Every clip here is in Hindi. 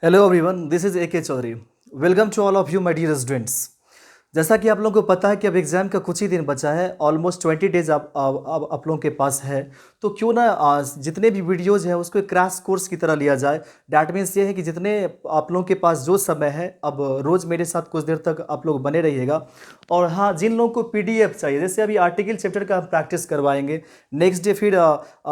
Hello everyone, this is AK Chaudhary. Welcome to all of you my dear students. जैसा कि आप लोगों को पता है कि अब एग्ज़ाम का कुछ ही दिन बचा है, ऑलमोस्ट 20 डेज आप लोगों के पास है। तो क्यों ना जितने भी वीडियोज़ हैं उसको एक क्रैश कोर्स की तरह लिया जाए। डैट मीन्स ये है कि जितने आप लोगों के पास जो समय है, अब रोज़ मेरे साथ कुछ देर तक आप लोग बने रहिएगा। और हाँ, जिन लोगों को PDF चाहिए, जैसे अभी आर्टिकल चैप्टर का हम प्रैक्टिस करवाएंगे, नेक्स्ट डे फिर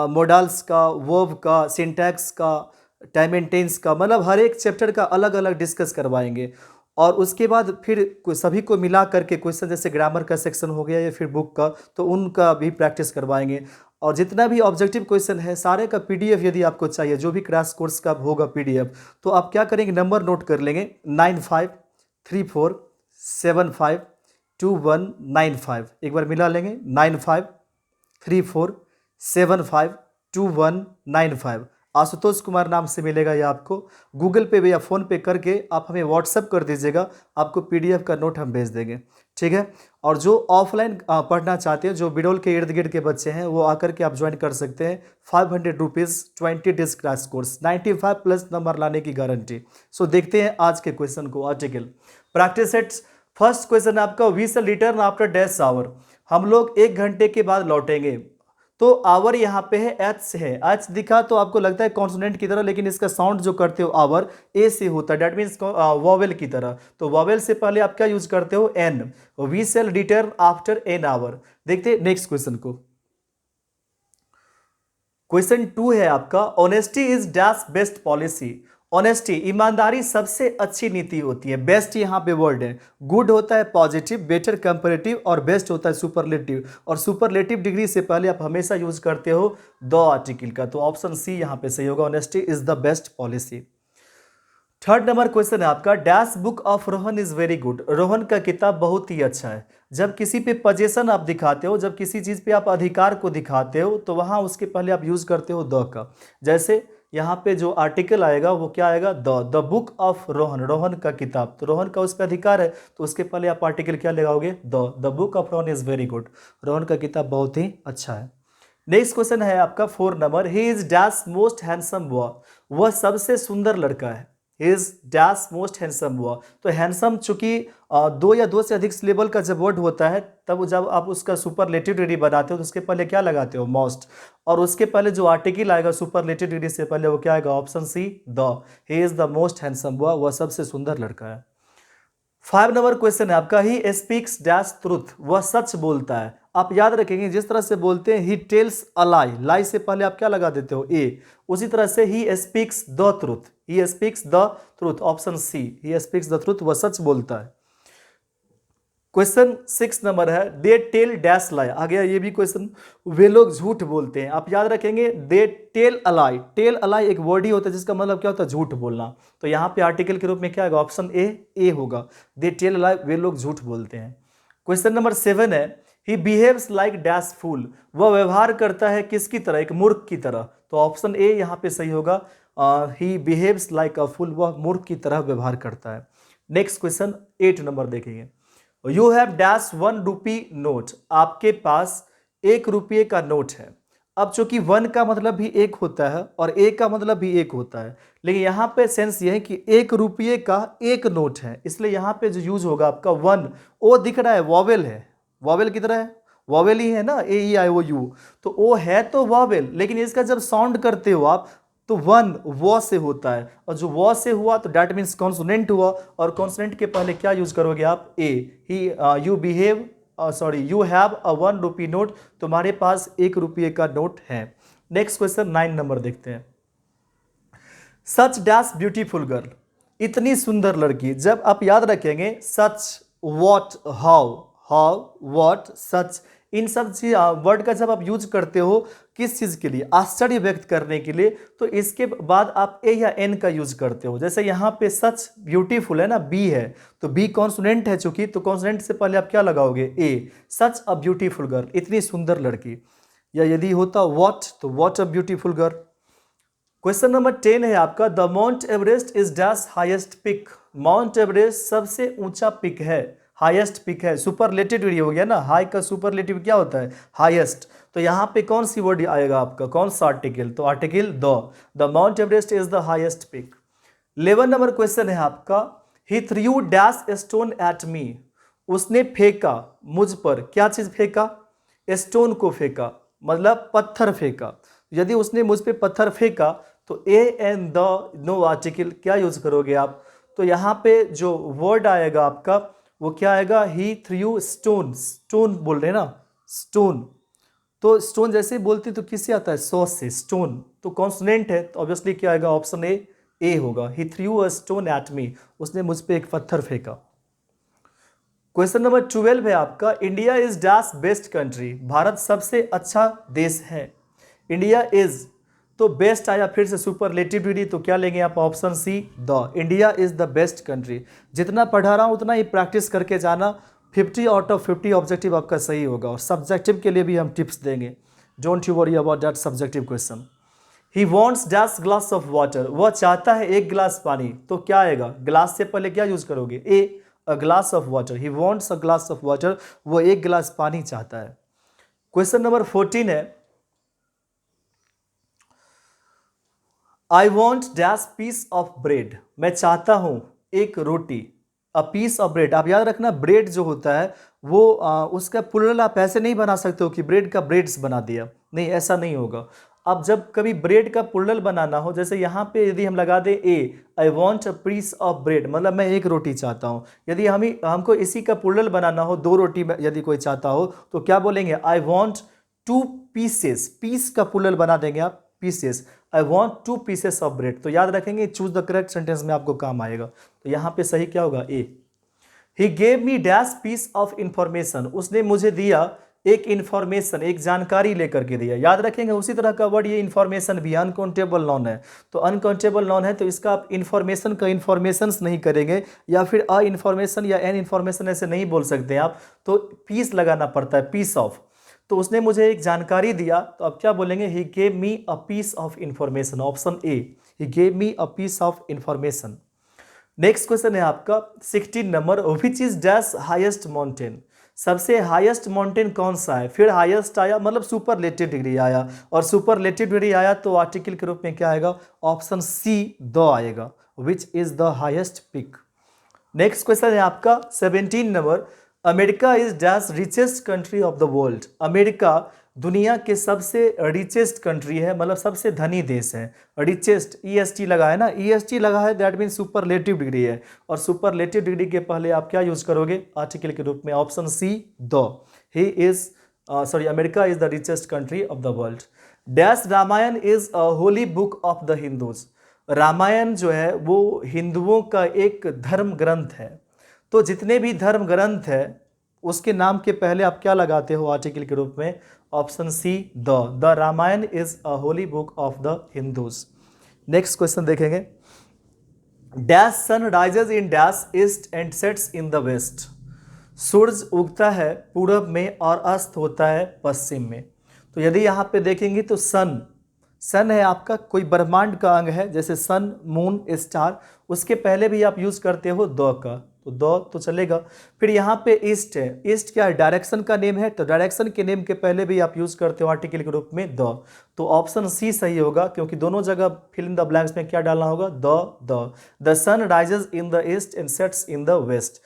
मोडाल्स का, वर्ब का, सिंटैक्स का, टाइम एंड टेंस का, मतलब हर एक चैप्टर का अलग अलग डिस्कस करवाएंगे। और उसके बाद फिर सभी को मिला करके क्वेश्चन, जैसे ग्रामर का सेक्शन हो गया या फिर बुक का, तो उनका भी प्रैक्टिस करवाएंगे। और जितना भी ऑब्जेक्टिव क्वेश्चन है सारे का PDF यदि आपको चाहिए, जो भी क्रैश कोर्स का होगा PDF, तो आप क्या करेंगे, नंबर नोट कर लेंगे 9534752195। एक बार मिला लेंगे 9534752195। आशुतोष कुमार नाम से मिलेगा या आपको गूगल पे या फ़ोन पे करके आप हमें व्हाट्सअप कर दीजिएगा, आपको PDF का नोट हम भेज देंगे। ठीक है। और जो ऑफलाइन पढ़ना चाहते हैं, जो बिडोल के इर्द गिर्द के बच्चे हैं, वो आकर के आप ज्वाइन कर सकते हैं। 500 rupees 20 days crash course, 95 plus number लाने की गारंटी। सो देखते हैं आज के क्वेश्चन को। Article practice sets. First question आपका, we shall return after dash hour. हम लोग 1 घंटे के बाद लौटेंगे। तो आवर यहाँ पे है, एच है, एच दिखा तो आपको लगता है कॉन्सोनेंट की तरह, लेकिन इसका साउंड जो करते हो आवर, ए से होता है, डेट मीन्स वॉवेल की तरह। तो वॉवेल से पहले आप क्या यूज करते हो, an. We shall return after an hour. देखते नेक्स्ट क्वेश्चन को। क्वेश्चन 2 है आपका, honesty is dash best policy. Honesty, ईमानदारी सबसे अच्छी नीति होती है। बेस्ट यहाँ पे वर्ड है। गुड होता है पॉजिटिव, बेटर कंपैरेटिव, और बेस्ट होता है सुपरलेटिव। और सुपरलेटिव डिग्री से पहले आप हमेशा यूज करते हो द आर्टिकल का। तो ऑप्शन सी यहाँ पे सही होगा, honesty is the best policy. Third number question है आपका, dash book of Rohan is very good. Rohan का किताब बहुत ही अच्छा है। जब किसी पे पजेशन आप दिखाते हो, जब किसी चीज पे आप अधिकार को दिखाते हो, तो वहां उसके पहले आप यूज करते हो द का। जैसे यहाँ पे जो आर्टिकल आएगा वो क्या आएगा, the book of Rohan, Rohan का किताब। तो रोहन का उस पर अधिकार है, तो उसके पहले आप आर्टिकल क्या लगाओगे, the book of Rohan is very good. Rohan का किताब बहुत ही अच्छा है। नेक्स्ट क्वेश्चन है आपका 4 number, he is dash most handsome boy. वह सबसे सुंदर लड़का है। ही is dash most handsome boy. तो हैंडसम चूंकि दो या दो से अधिक सिलेबल का जब वर्ड होता है, तब जब आप उसका सुपरलेटिव डिग्री बनाते हो तो उसके पहले क्या लगाते हो, मोस्ट। और उसके पहले जो आर्टिकल आएगा सुपरलेटिव डिग्री से पहले, वो क्या आएगा, option C, the. He is the most handsome boy, वह सबसे सुंदर लड़का है। 5 नंबर क्वेश्चन है आपका, ही स्पीक्स डैश ट्रुथ। वह सच बोलता है। आप याद रखेंगे, जिस तरह से बोलते हैं ही टेल्स अ लाई, लाई से पहले आप क्या लगा देते हो, ए। उसी तरह से he speaks the truth, he speaks the truth, option C, he speaks the truth, वह सच बोलता है। क्वेश्चन 6 नंबर है, दे टेल डैश लाई। आ गया ये भी क्वेश्चन, वे लोग झूठ बोलते हैं। आप याद रखेंगे, they tell a lie, tell a lie एक वर्ड ही होता है जिसका मतलब क्या होता है, झूठ बोलना। तो यहाँ पे आर्टिकल के रूप में क्या आएगा, ऑप्शन ए होगा, दे टेल अलाई, वे लोग झूठ बोलते हैं। क्वेश्चन नंबर 7 है, ही बिहेव्स लाइक डैश फूल। वह व्यवहार करता है किसकी तरह, एक मूर्ख की तरह। तो ऑप्शन ए यहाँ पे सही होगा, ही बिहेव्स लाइक अ फूल, वह मूर्ख की तरह व्यवहार करता है। नेक्स्ट क्वेश्चन 8 नंबर देखेंगे, you have dash 1 rupee note. आपके पास 1 रुपये का नोट है। अब चूंकि 1 का मतलब भी एक होता है और ए का मतलब भी एक होता है, लेकिन यहाँ पे सेंस ये है कि 1 रुपये का एक नोट है, इसलिए यहाँ पे जो यूज होगा आपका 1, ओ दिख रहा है, वॉवेल है, वॉवेल की तरह है, वॉवेल ही है ना, AEIOU। तो ओ है तो वॉवेल, लेकिन इसका जब साउंड करते हो आप, तो 1 वो से होता है, और जो वो से हुआ तो डैट मीन्स कॉन्सोनेंट हुआ, और कॉन्सोनेंट के पहले क्या यूज करोगे आप, A. He you behave you have a 1 rupee note, तुम्हारे पास 1 रुपये का नोट है। नेक्स्ट क्वेश्चन 9 नंबर देखते हैं, सच डैश ब्यूटीफुल गर्ल। इतनी सुंदर लड़की। जब आप याद रखेंगे, सच, वॉट, हाउ, हाउ, वॉट, सच, इन सब चीज वर्ड का जब आप यूज करते हो किस चीज के लिए, आश्चर्य व्यक्त करने के लिए, तो इसके बाद आप ए या एन का यूज करते हो। जैसे यहाँ पे सच ब्यूटीफुल है ना, बी है, तो बी कॉन्सोनेंट है चूंकि, तो कॉन्सोनेंट से पहले आप क्या लगाओगे, ए। सच अ ब्यूटीफुल गर्ल, इतनी सुंदर लड़की। या यदि होता वॉट, तो what a beautiful girl. Question number 10 है आपका, the Mount Everest is dash highest peak. Mount Everest सबसे ऊंचा पिक है, हाईएस्ट पिक है। सुपरलेटिव डिग्री हो गया ना, हाई का सुपरलेटिव क्या होता है, हाईएस्ट। तो यहाँ पे कौन सी वर्ड आएगा आपका, कौन सा आर्टिकल, तो article the Mount Everest is the highest peak. 11 number question है आपका, he threw dash stone at me, उसने फेंका मुझ पर, क्या चीज फेंका, स्टोन को फेंका, मतलब पत्थर फेंका। यदि उसने मुझ पे पत्थर फेंका तो A and the no article क्या यूज करोगे आप, तो यहाँ पे जो वर्ड आएगा आपका वो क्या आएगा, ही थ्रू स्टोन, स्टोन बोल रहे हैं ना, स्टोन, तो स्टोन जैसे ही बोलते तो किससे आता है, सॉस से, स्टोन तो कॉन्सोनेंट है, तो ऑब्वियसली क्या आएगा, ऑप्शन ए होगा, he threw a stone at me, उसने मुझ पे एक पत्थर फेंका। क्वेश्चन नंबर 12 है आपका, India is dash best country, Bharat सबसे अच्छा देश है। इंडिया इज तो बेस्ट आया, फिर से सुपरलेटिव डिग्री, तो क्या लेंगे आप, option C the, India is the best country. जितना पढ़ा रहा हूं उतना ही प्रैक्टिस करके जाना, 50 आउट ऑफ 50 ऑब्जेक्टिव आपका सही होगा, और सब्जेक्टिव के लिए भी हम टिप्स देंगे, don't you worry about that subjective question. He wants dash glass of water, वह चाहता है एक गिलास पानी, तो क्या आएगा, ग्लास से पहले क्या यूज करोगे, A a glass of water, he wants a glass of water, वह एक गिलास पानी चाहता है। क्वेश्चन नंबर 14 है, I want dash piece of bread, मैं चाहता हूं एक रोटी, अ पीस ऑफ ब्रेड, आप याद रखना ब्रेड जो होता है वो उसका प्लूरल आप ऐसे नहीं बना सकते हो कि ब्रेड का ब्रेड्स बना दिया, नहीं ऐसा नहीं होगा। अब जब कभी ब्रेड का प्लूरल बनाना हो, जैसे यहाँ पे यदि हम लगा दें A, I want a piece of bread, मतलब मैं एक रोटी चाहता हूँ। यदि हमको इसी का प्लूरल बनाना हो, दो रोटी यदि कोई चाहता हो, तो क्या बोलेंगे, I want two pieces, piece का प्लूरल बना देंगे आप, pieces, I want two pieces of bread, तो याद रखेंगे चूज द करेक्ट सेंटेंस में आपको काम आएगा, तो यहाँ पे सही क्या होगा, A. He gave me dash piece of information, उसने मुझे दिया एक इंफॉर्मेशन, एक जानकारी लेकर के दिया, याद रखेंगे उसी तरह का वर्ड ये इंफॉर्मेशन भी अनकाउंटेबल नॉन है, तो अनकाउंटेबल नॉन है तो इसका आप इंफॉर्मेशन का इंफॉर्मेशंस नहीं करेंगे, या फिर अ इंफॉर्मेशन या एन इंफॉर्मेशन ऐसे नहीं बोल सकते आप, तो पीस लगाना पड़ता है, पीस ऑफ, तो उसने मुझे एक जानकारी दिया, तो अब क्या बोलेंगे, he gave me a piece of information, option A, he gave me a piece of information. Next question है आपका 16 number, which is dash highest mountain, सबसे हाईएस्ट माउंटेन कौन सा है, फिर हाईएस्ट आया मतलब सुपरलेटिव डिग्री आया, और सुपरलेटिव डिग्री आया तो आर्टिकल के रूप में क्या आएगा, ऑप्शन सी द आएगा, which is the highest peak. Next question है आपका 17 number, America is dash richest country of the world, America दुनिया के सबसे रिचेस्ट कंट्री है, मतलब सबसे धनी देश है, रिचेस्ट ईएसटी लगा है ना, ईएसटी लगा है दैट मीन सुपरलेटिव डिग्री है, और सुपरलेटिव डिग्री के पहले आप क्या यूज करोगे, आर्टिकल के रूप में, option C the, he is America is the richest country of the world. Dash Ramayana is a holy book of the Hindus, Ramayana जो है वो हिंदुओं का एक धर्म ग्रंथ है, तो जितने भी धर्म ग्रंथ है उसके नाम के पहले आप क्या लगाते हो आर्टिकल के रूप में, option C the Ramayana is a holy book of the Hindus. Next question देखेंगे, dash sun rises in dash east and sets in the west, सूरज उगता है पूरब में और अस्त होता है पश्चिम में, तो यदि यहाँ पे देखेंगे तो सन है आपका कोई ब्रह्मांड का अंग है, जैसे सन मून स्टार, उसके पहले भी आप यूज करते हो द का, तो द तो चलेगा। फिर यहाँ पे ईस्ट है, ईस्ट क्या है, डायरेक्शन का नेम है, तो डायरेक्शन के नेम के पहले भी आप यूज करते हो आर्टिकल के रूप में द, तो ऑप्शन सी सही होगा, क्योंकि दोनों जगह फिल इन द ब्लैंक्स में क्या डालना होगा, the sun rises in the east and sets in the west.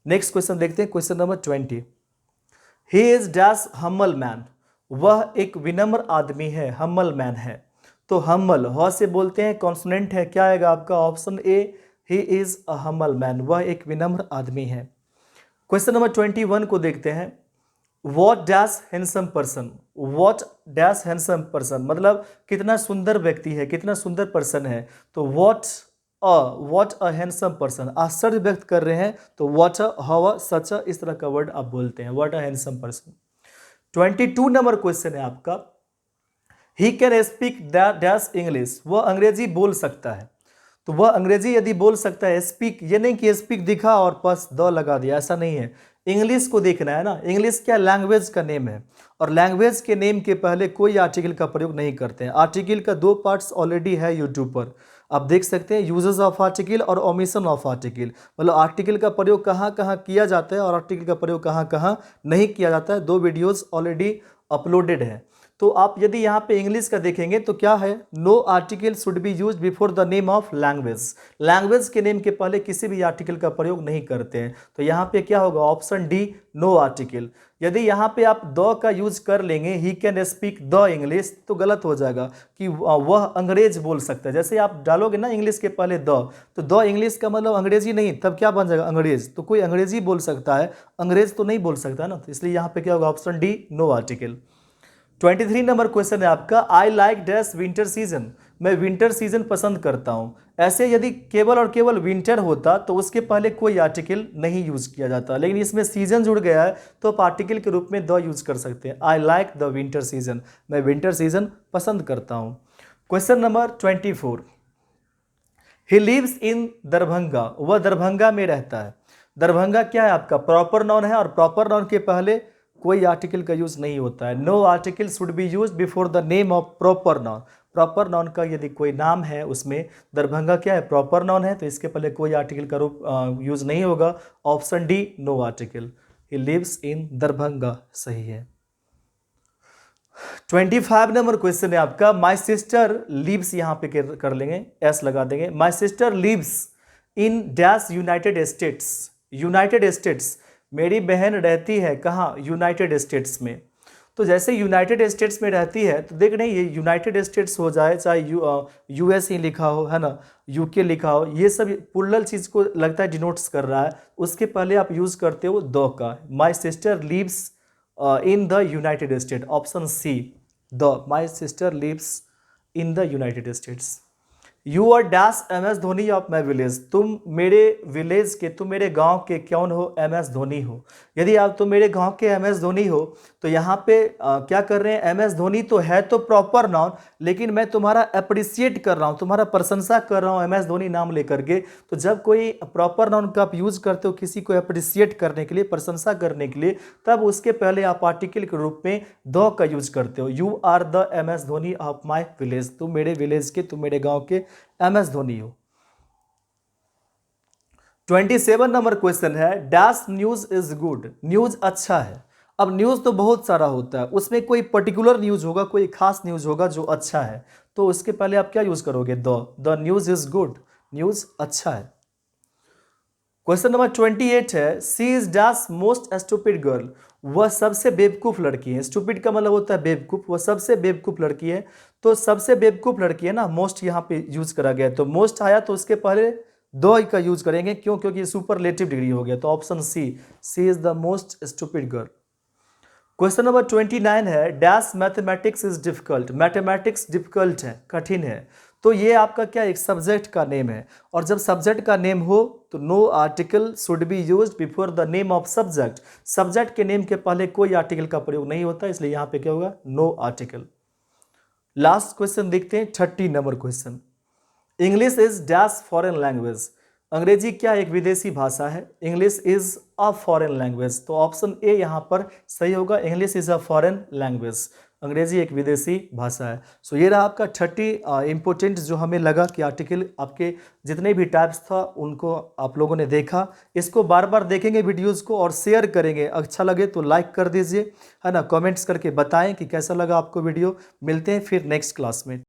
Next question देखते हैं, question number 20, he is dash humble man, वह एक विनम्र आदमी है, हम्बल मैन है, तो हम्बल ह से बोलते हैं, कॉन्सोनेंट है, क्या आएगा आपका, option A, he is a humble man, वह एक विनम्र आदमी है। क्वेश्चन नंबर 21 को देखते हैं, what dash handsome person, what dash handsome person मतलब कितना सुंदर व्यक्ति है, कितना सुंदर पर्सन है, तो वॉट अ हैंडसम पर्सन, आश्चर्य व्यक्त कर रहे हैं, तो वॉट अ हवा सच अ, इस तरह का वर्ड आप बोलते हैं, what a handsome person. 22 number question है आपका, he can speak dash English, वह अंग्रेजी बोल सकता है, तो वह अंग्रेजी यदि बोल सकता है, स्पीक ये नहीं कि स्पीक दिखा और बस द लगा दिया, ऐसा नहीं है, इंग्लिश को देखना है ना, इंग्लिश क्या लैंग्वेज का नेम है, और लैंग्वेज के नेम के पहले कोई आर्टिकल का प्रयोग नहीं करते हैं। आर्टिकल का 2 पार्ट्स ऑलरेडी है यूट्यूब पर, आप देख सकते हैं, यूजेस ऑफ आर्टिकल और ओमिशन ऑफ आर्टिकल, मतलब आर्टिकल का प्रयोग कहाँ कहाँ किया जाता है और आर्टिकल का प्रयोग कहाँ कहाँ नहीं किया जाता है, 2 वीडियोस ऑलरेडी अपलोडेड है, तो आप यदि यहाँ पे इंग्लिश का देखेंगे तो क्या है, no article should be use before the name of language. Language के नेम के पहले किसी भी आर्टिकल का प्रयोग नहीं करते हैं, तो यहाँ पे क्या होगा, ऑप्शन डी, नो आर्टिकल। यदि यहाँ पे आप द का यूज कर लेंगे, he can speak the English, तो गलत हो जाएगा कि वह अंग्रेज बोल सकता है। जैसे आप डालोगे ना इंग्लिश के पहले द, तो द इंग्लिश का मतलब अंग्रेजी नहीं, तब क्या बन जाएगा, अंग्रेज। तो कोई अंग्रेजी बोल सकता है, अंग्रेज तो नहीं बोल सकता ना, तो इसलिए यहाँ पे क्या होगा, option D, no article. 23 number question है आपका, I like dash winter season, मैं विंटर सीजन पसंद करता हूं। ऐसे यदि केवल और केवल विंटर होता तो उसके पहले कोई आर्टिकल नहीं यूज किया जाता, लेकिन इसमें सीजन जुड़ गया है तो आप आर्टिकल के रूप में द यूज कर सकते हैं। I like the winter season, मैं विंटर सीजन पसंद करता हूं। Question number 24, he lives in Darbhanga, वह दरभंगा में रहता है। दरभंगा क्या है आपका, प्रॉपर नाउन है, और प्रॉपर नाउन के पहले कोई आर्टिकल का यूज नहीं होता है। No article should be use before the name of proper noun. Proper noun का यदि कोई नाम है, उसमें दरभंगा क्या है, प्रॉपर नाउन है, तो इसके पहले कोई आर्टिकल का रूप यूज नहीं होगा। Option D, no article, he lives in Darbhanga सही है। 25 नंबर क्वेश्चन है आपका, माई सिस्टर लिव्स, यहाँ पे कर लेंगे, एस लगा देंगे। My sister lives in dash United States, United States, मेरी बहन रहती है कहाँ, यूनाइटेड स्टेट्स में। तो जैसे यूनाइटेड स्टेट्स में रहती है, तो देख रहे हैं ये यूनाइटेड स्टेट्स हो जाए, चाहे यूएस ही लिखा हो, है ना, यूके लिखा हो, ये सब पुल्लल चीज़ को लगता है डिनोट्स कर रहा है, उसके पहले आप यूज़ करते हो द का। My sister lives in the United State, option C, the, my sister lives in the United States. You are dash M S Dhoni of my village, तुम मेरे विलेज के, तुम मेरे गांव के कौन हो, एम एस धोनी हो। यदि आप तुम मेरे गांव के एम एस धोनी हो, तो यहाँ पे क्या कर रहे हैं, एम एस धोनी तो है तो प्रॉपर नाउन, लेकिन मैं तुम्हारा अप्रिसिएट कर रहा हूँ, तुम्हारा प्रशंसा कर रहा हूँ एम एस धोनी नाम लेकर के। तो जब कोई प्रॉपर नाउन का आप यूज करते हो किसी को अप्रिसिएट करने के लिए, प्रशंसा करने के लिए, तब उसके पहले आप आर्टिकल के रूप में द का यूज करते हो। You are the M S Dhoni of my village, तुम मेरे विलेज के, तुम मेरे गाँव के एम एस धोनी हो। 27 नंबर क्वेश्चन है, dash news is good, news अच्छा है। अब न्यूज तो बहुत सारा होता है, उसमें कोई पर्टिकुलर न्यूज होगा, कोई खास न्यूज होगा जो अच्छा है, तो उसके पहले आप क्या यूज करोगे, the news is good, news अच्छा है। क्वेश्चन नंबर 28 है, she is dash most stupid girl, वह सबसे बेवकूफ लड़की है। स्टूपिड का मतलब होता है बेवकूफ, वह सबसे बेवकूफ लड़की है। तो सबसे बेवकूफ लड़की है ना, मोस्ट यहाँ पे यूज करा गया है, तो मोस्ट आया तो उसके पहले द का यूज करेंगे, क्यों, क्योंकि सुपरलेटिव डिग्री हो गया, तो option C is the most stupid girl. Question number 29 है, dash mathematics is difficult, mathematics difficult है, कठिन है। तो ये आपका क्या, एक सब्जेक्ट का नेम है, और जब सब्जेक्ट का नेम हो तो no article should be used before the name of subject. Subject के नेम के पहले कोई आर्टिकल का प्रयोग नहीं होता, इसलिए यहाँ पे क्या होगा, नो आर्टिकल। लास्ट क्वेश्चन देखते हैं, 30 number question, English is dash foreign language, अंग्रेजी क्या एक विदेशी भाषा है। English is a foreign language, तो ऑप्शन ए यहाँ पर सही होगा, English is a foreign language, अंग्रेजी एक विदेशी भाषा है। सो ये रहा आपका 30 इंपॉर्टेंट जो हमें लगा कि आर्टिकल आपके जितने भी टाइप्स था उनको आप लोगों ने देखा। इसको बार बार देखेंगे वीडियोज़ को और शेयर करेंगे, अच्छा लगे तो लाइक कर दीजिए, है ना, कमेंट्स करके बताएं कि कैसा लगा आपको वीडियो। मिलते हैं फिर नेक्स्ट क्लास में।